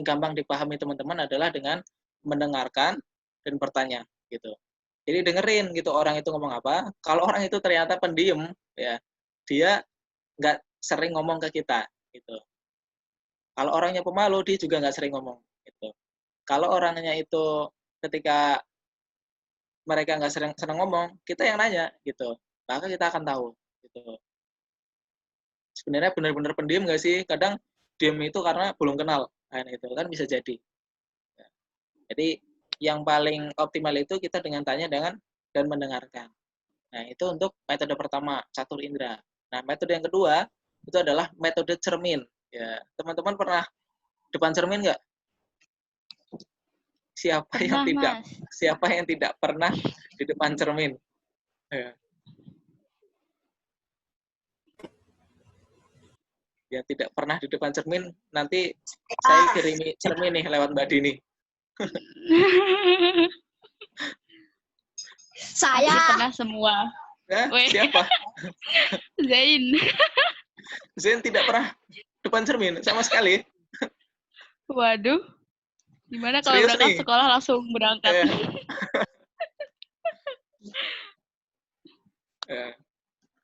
gampang dipahami teman-teman adalah dengan mendengarkan dan bertanya gitu. Jadi dengerin gitu orang itu ngomong apa. Kalau orang itu ternyata pendiam, ya dia nggak sering ngomong ke kita gitu. Kalau orangnya pemalu, dia juga nggak sering ngomong gitu. Kalau orangnya itu ketika mereka nggak sering ngomong, kita yang nanya gitu, maka kita akan tahu gitu. Sebenarnya benar-benar pendiam nggak sih? Kadang diam itu karena belum kenal, kan itu kan bisa jadi. Jadi yang paling optimal itu kita dengan tanya dan mendengarkan. Nah, itu untuk metode pertama, catur indera. Nah, metode yang kedua itu adalah metode cermin. Ya, teman-teman pernah depan cermin nggak? Pernah, Mas. Siapa yang tidak pernah di depan cermin? Ya. Yang tidak pernah di depan cermin, nanti saya kirimi cermin nih lewat Mbak Dini. Saya. Pernah semua. Siapa? Zain. Zain tidak pernah depan cermin sama sekali. Waduh. Gimana kalau Serius berangkat nih? sekolah langsung berangkat?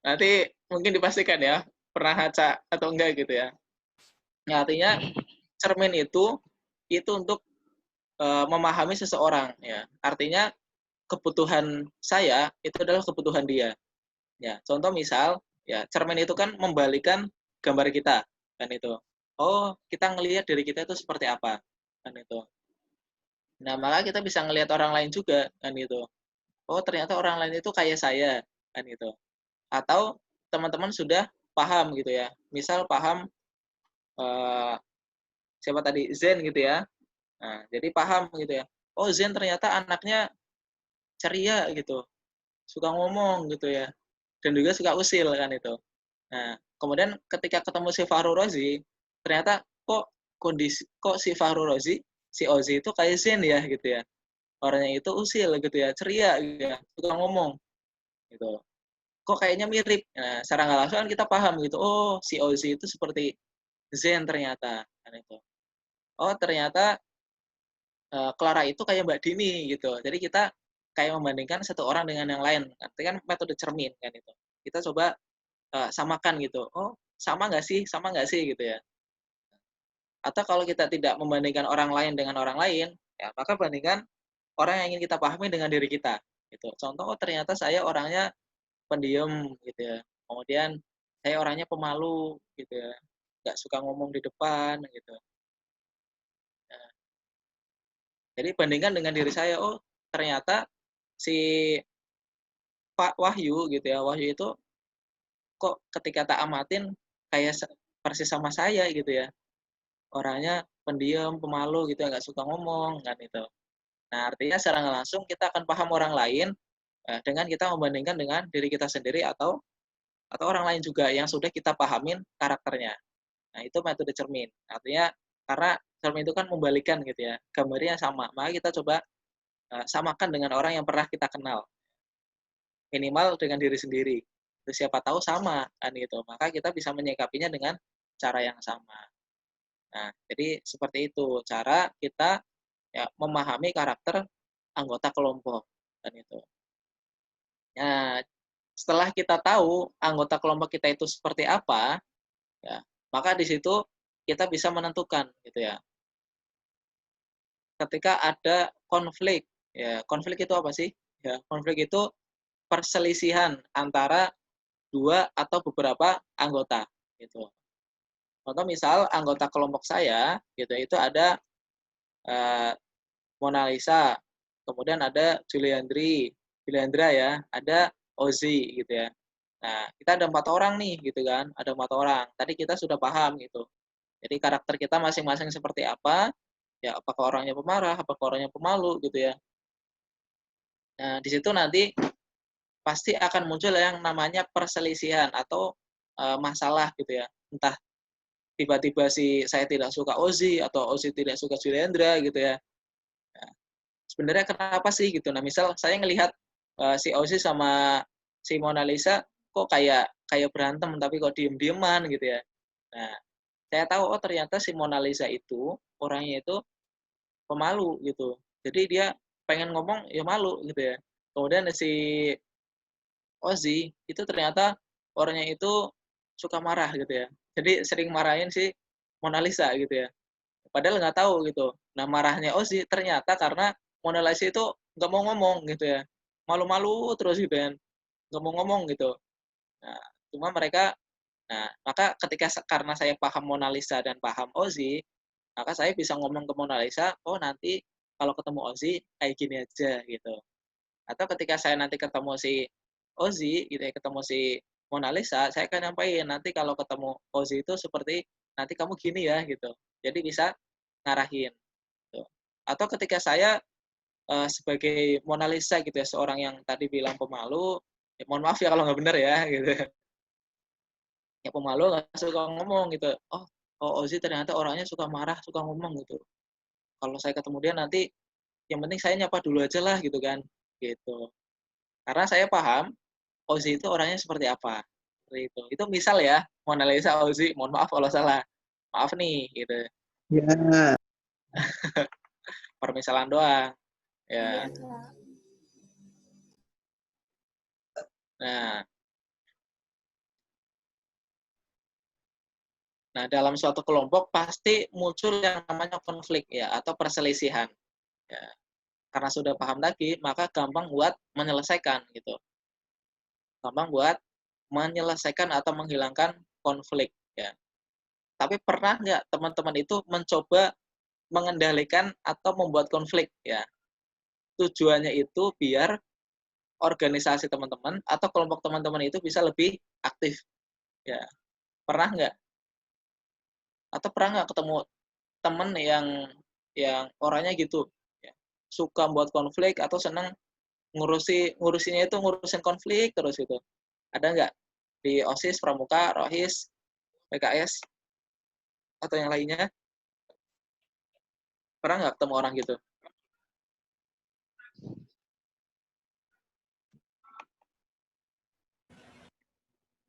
Nanti mungkin dipastikan ya, pernah ngaca atau enggak gitu ya. Nah, artinya cermin itu untuk memahami seseorang ya. Artinya kebutuhan saya itu adalah kebutuhan dia. Ya, contoh misal ya, cermin itu kan membalikan gambar kita kan itu. Oh, kita ngelihat diri kita itu seperti apa kan itu. Nah, maka kita bisa ngelihat orang lain juga kan itu. Oh, ternyata orang lain itu kayak saya kan itu. Atau teman-teman sudah paham gitu ya. Misal paham siapa tadi, Zen gitu ya. Nah, jadi paham gitu ya. Oh, Zen ternyata anaknya ceria gitu. Suka ngomong gitu ya. Dan juga suka usil kan itu. Nah, kemudian ketika ketemu si Fahru Rozi, ternyata kok si Fahru Rozi, si Ozi itu kayak Zen ya gitu ya. Orangnya itu usil gitu ya, ceria gitu ya, suka ngomong gitu. Kok kayaknya mirip. Nah, secara nggak langsung kan kita paham gitu. Oh, si Ozi itu seperti Zen ternyata kan itu. Oh, ternyata Clara itu kayak Mbak Dini gitu. Jadi kita kayak membandingkan satu orang dengan yang lain. Nanti kan metode cermin kan itu. Kita coba samakan gitu. Oh, sama nggak sih? Sama nggak sih gitu ya. Atau kalau kita tidak membandingkan orang lain dengan orang lain, ya maka bandingkan orang yang ingin kita pahami dengan diri kita. Gitu. Contoh, oh ternyata saya orangnya pendiam gitu ya. Kemudian saya orangnya pemalu gitu ya. Nggak suka ngomong di depan gitu. Nah, jadi bandingkan dengan diri saya, oh ternyata si Pak Wahyu gitu ya, Wahyu itu kok ketika tak amatin kayak persis sama saya gitu ya. Orangnya pendiam, pemalu gitu ya, nggak suka ngomong kan itu. Nah, artinya secara nggak langsung kita akan paham orang lain dengan kita membandingkan dengan diri kita sendiri atau orang lain juga yang sudah kita pahamin karakternya. Nah, itu metode cermin. Artinya karena cermin itu kan membalikan gitu ya, gambarnya sama. Maka kita coba samakan dengan orang yang pernah kita kenal. Minimal dengan diri sendiri. Terus siapa tahu sama kan gitu. Maka kita bisa menyikapinya dengan cara yang sama. Nah, jadi seperti itu cara kita ya memahami karakter anggota kelompok kan itu. Nah, setelah kita tahu anggota kelompok kita itu seperti apa, ya, maka di situ kita bisa menentukan gitu ya. Ketika ada konflik, ya konflik itu apa sih? Ya, konflik itu perselisihan antara dua atau beberapa anggota gitu. Contoh misal anggota kelompok saya gitu itu ada Mona Lisa, kemudian ada Juliandra ya, ada Ozi gitu ya. Nah, kita ada 4 orang nih gitu kan, ada 4 orang. Tadi kita sudah paham gitu. Jadi karakter kita masing-masing seperti apa, ya apakah orangnya pemarah, apakah orangnya pemalu gitu ya. Nah, di situ nanti pasti akan muncul yang namanya perselisihan atau masalah gitu ya. Entah tiba-tiba saya tidak suka Ozi atau Ozi tidak suka Juliandra gitu ya. Nah, sebenarnya kenapa sih gitu? Nah, misal saya ngelihat si Ozi sama si Mona Lisa kok kayak berantem tapi kok diem-dieman gitu ya. Nah, saya tahu oh ternyata si Mona Lisa itu orangnya itu pemalu gitu. Jadi dia pengen ngomong ya malu gitu ya. Kemudian si Ozzy itu ternyata orangnya itu suka marah gitu ya. Jadi sering marahin si Mona Lisa gitu ya. Padahal nggak tahu gitu. Nah marahnya Ozzy ternyata karena Mona Lisa itu nggak mau ngomong gitu ya. Malu-malu terus gitu kan. Nggak mau ngomong gitu. Nah, cuma mereka, nah maka ketika karena saya paham Mona Lisa dan paham Ozzy, maka saya bisa ngomong ke Mona Lisa, oh nanti kalau ketemu Ozzy kayak gini aja gitu. Atau ketika saya nanti ketemu si Ozzy gitu ya, ketemu si Mona Lisa, saya akan nyampaikan nanti kalau ketemu Ozzy itu seperti nanti kamu gini ya gitu. Jadi bisa ngarahin. Gitu. Atau ketika saya sebagai Mona Lisa gitu ya, seorang yang tadi bilang pemalu, ya mohon maaf ya kalau nggak benar ya gitu. Ya pemalu nggak suka ngomong gitu. Oh Ozzy ternyata orangnya suka marah, suka ngomong gitu. Kalau saya ketemu dia nanti, yang penting saya nyapa dulu aja lah gitu kan. Gitu. Karena saya paham Ozzy itu orangnya seperti apa. Seperti itu. Itu misal ya, Mona Lisa Ozzy, mohon maaf kalau salah. Maaf nih, gitu. Ya. Permisalan doang. Ya. Iya, Kak. Nah, dalam suatu kelompok pasti muncul yang namanya konflik ya atau perselisihan. Ya. Karena sudah paham lagi, maka gampang buat menyelesaikan gitu. Gampang buat menyelesaikan atau menghilangkan konflik ya. Tapi pernah nggak teman-teman itu mencoba mengendalikan atau membuat konflik ya? Tujuannya itu biar organisasi teman-teman atau kelompok teman-teman itu bisa lebih aktif ya. Pernah nggak? Atau pernah nggak ketemu teman yang orangnya gitu ya, suka buat konflik atau senang ngurusinnya itu ngurusin konflik terus gitu? Ada nggak di OSIS, Pramuka, Rohis, PKS atau yang lainnya? Pernah nggak ketemu orang gitu?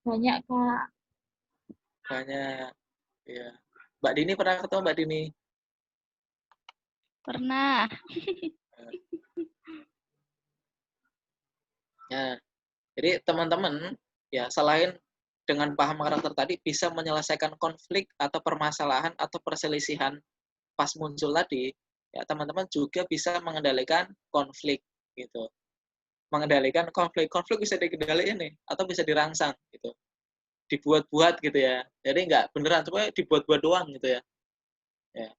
Banyak, Kak. Banyak ya. Mbak Dini pernah ketemu Mbak Dini? Pernah. Ya, jadi teman-teman ya selain dengan paham karakter tadi bisa menyelesaikan konflik atau permasalahan atau perselisihan pas muncul tadi, ya teman-teman juga bisa mengendalikan konflik gitu. Mengendalikan konflik bisa dikendalikan nih atau bisa dirangsang gitu. Dibuat-buat gitu ya. Jadi nggak beneran cuma dibuat-buat doang gitu ya. Ya.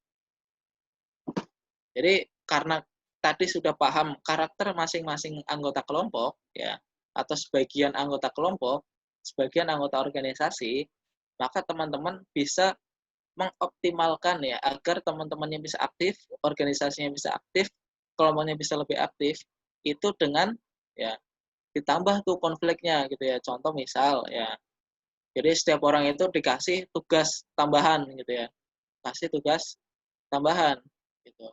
Jadi karena tadi sudah paham karakter masing-masing anggota kelompok ya atau sebagian anggota kelompok, sebagian anggota organisasi, maka teman-teman bisa mengoptimalkan ya agar teman-temannya bisa aktif, organisasinya bisa aktif, kelompoknya bisa lebih aktif itu dengan ya ditambah tuh konfliknya gitu ya. Contoh misal ya. Jadi setiap orang itu dikasih tugas tambahan gitu ya. Kasih tugas tambahan gitu.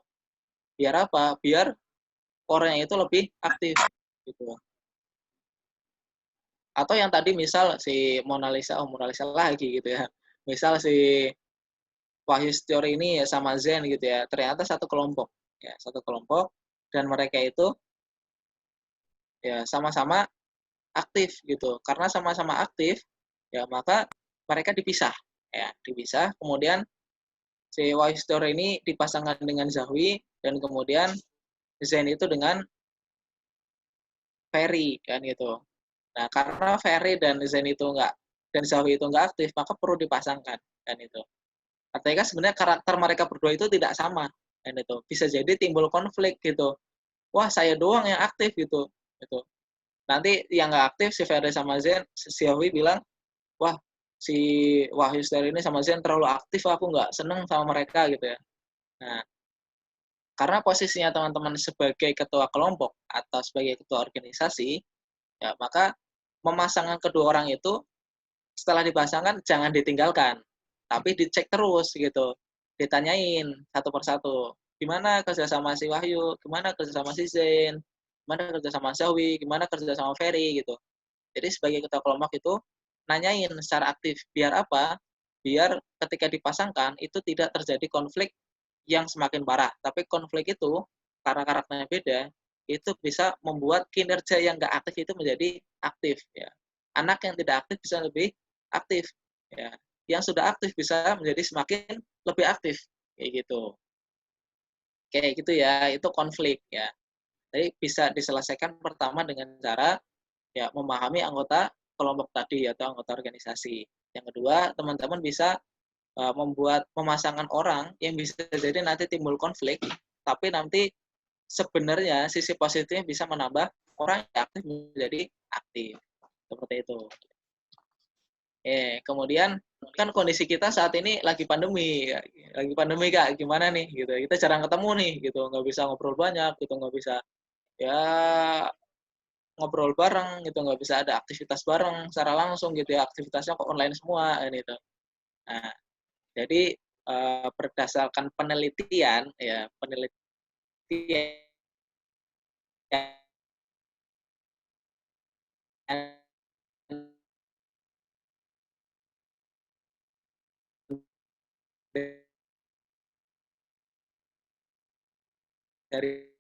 Biar apa? Biar orangnya itu lebih aktif gitu. Atau yang tadi misal si Mona Lisa lagi gitu ya. Misal si Wahyu Setiawan ini ya sama Zen gitu ya. Ternyata satu kelompok ya, satu kelompok dan mereka itu ya sama-sama aktif gitu. Karena sama-sama aktif ya maka mereka dipisah ya, dipisah. Kemudian si Wahyu Setiawan ini dipasangkan dengan Zahwi dan kemudian Zen itu dengan Ferry kan gitu. Nah, karena Ferry dan Zen itu dan Zhao itu nggak aktif, maka perlu dipasangkan kan itu. Artinya kan sebenarnya karakter mereka berdua itu tidak sama kan itu. Bisa jadi timbul konflik gitu. Wah, saya doang yang aktif gitu. Gitu. Nanti yang nggak aktif si Ferry sama Zen, si Xiaohui bilang, wah si Wahyu Setiawan ini sama Zen terlalu aktif, aku nggak seneng sama mereka gitu ya. Nah, karena posisinya teman-teman sebagai ketua kelompok atau sebagai ketua organisasi, ya maka memasangkan kedua orang itu setelah dipasangkan jangan ditinggalkan, tapi dicek terus gitu, ditanyain satu persatu, gimana kerja sama si Wahyu, gimana kerja sama si Zain, gimana kerja sama Zawi, gimana kerja sama Ferry gitu. Jadi sebagai ketua kelompok itu nanyain secara aktif, biar apa? biar ketika dipasangkan itu tidak terjadi konflik yang semakin parah. Tapi konflik itu karena karakternya beda, itu bisa membuat kinerja yang nggak aktif itu menjadi aktif. Ya. Anak yang tidak aktif bisa lebih aktif. Ya. Yang sudah aktif bisa menjadi semakin lebih aktif. Kayak gitu. Kayak gitu ya, itu konflik ya. Jadi bisa diselesaikan pertama dengan cara ya memahami anggota kelompok tadi atau anggota organisasi. Yang kedua, teman-teman bisa memasangkan orang yang bisa jadi nanti timbul konflik, tapi nanti sebenarnya sisi positifnya bisa menambah orang yang aktif menjadi aktif. Seperti itu. Kemudian kan kondisi kita saat ini lagi pandemi, Kak, gimana nih gitu. Kita jarang ketemu nih gitu, nggak bisa ngobrol banyak gitu, nggak bisa ya ngobrol bareng gitu, nggak bisa ada aktivitas bareng secara langsung gitu ya, aktivitasnya kok online semua gitu. Nah, jadi berdasarkan penelitian ya, dari